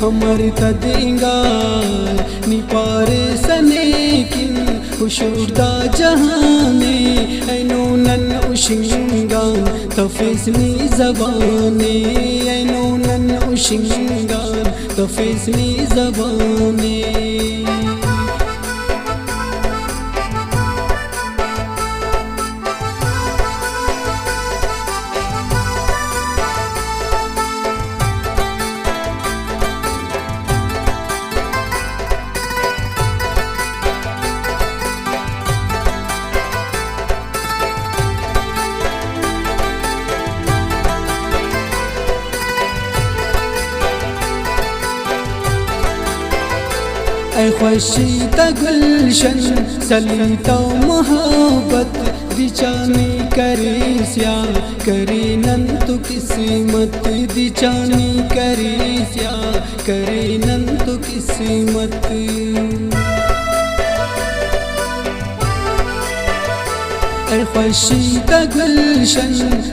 हमर तदिंगार निपारे सनेकिन उशुरदा जहाने ऐनो none उशिंगान तफिसनी ज़बाने ऐनो none उशिंगान तफिसनी ज़बाने ऐ ख़ुशी गुलशन सलीता मोहब्बत दिचानी करेस्या करे नंतु किस्मत दिचानी करेस्या करे नंतु किस्मत ऐ ख़ुशी गुलशन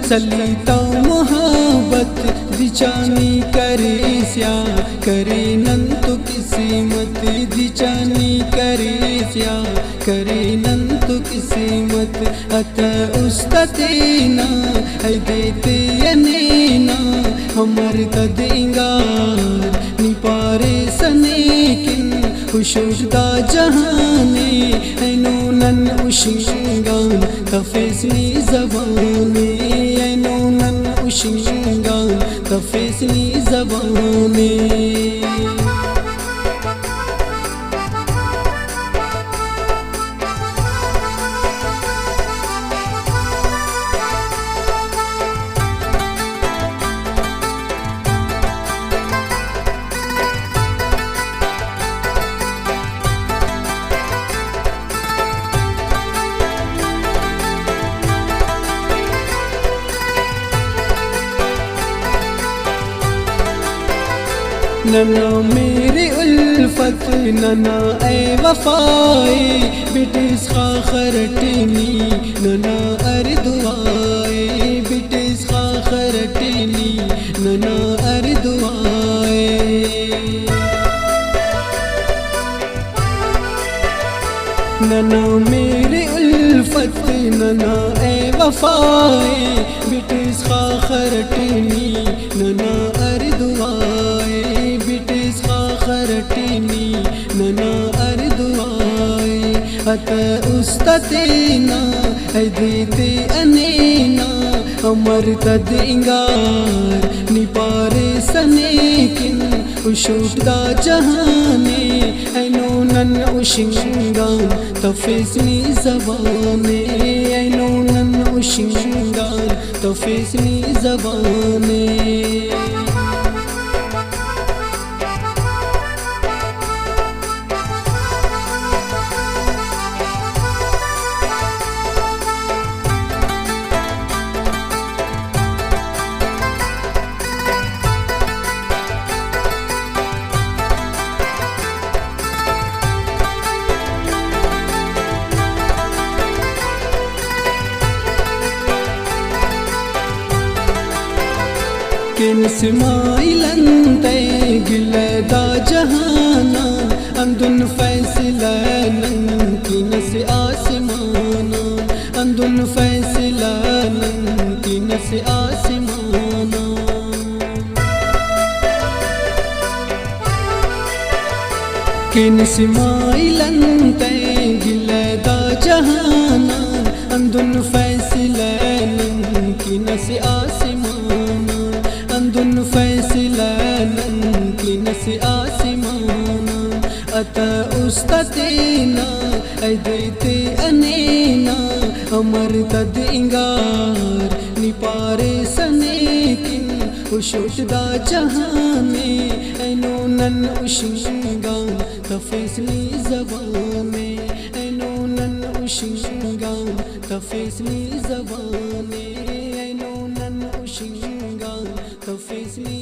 सलीता मोहब्बत दिचानी करेस्या करे नंतु किस्मत दिचानी करेस्या करे नंतु किस्मत अता उस्ततीना ऐदेते यनेना हमर तदिंगार निपारे सनेकिन उशुरदा जहाने ऐनो नन उशिंगान तफिसनी ज़बाने ऐनो नन उशिंगान तफिसनी ज़बाने नना मेरी उल्फत नना ऐ वफाए बिटिस खाखरटनी नना अर्दुआए बिटिस खाखरटनी नना अर्दुआए नना मेरी उल्फत नना ऐ वफाए बिटिस खाखरटनी नना अर्दुआए बिटिस खाखरटनी नना अर्दुआए अता उस्ततीना ऐदेते अनेना हमर तदिंगार निपारे सनेकिन उशुरदा जहाने ऐनो नन उशिंगान तफिसनी ज़बाने ऐनो नन उशिंगान तफिसनी ज़बाने किन स्माइलंते गिलदा जहाना अंदुन फैसलानन किन से आसमाना अंदुन फैसलानन किन से आसमाना किन स्माइलंते गिलदा जहाना अंदुन फैसलानन किन से आसमाना अंदुन फैसलानन किन से आसमाना अता उस्ततीना ऐदेते अनेना हमर तदिंगार निपारे सनेकिन उशुरदा जहाने ऐनो नन उशिंगान तफिसनी ज़बाने ऐनो नन उशिंगान तफिसनी ज़बाने ऐनो नन उशिंगान तफिसनी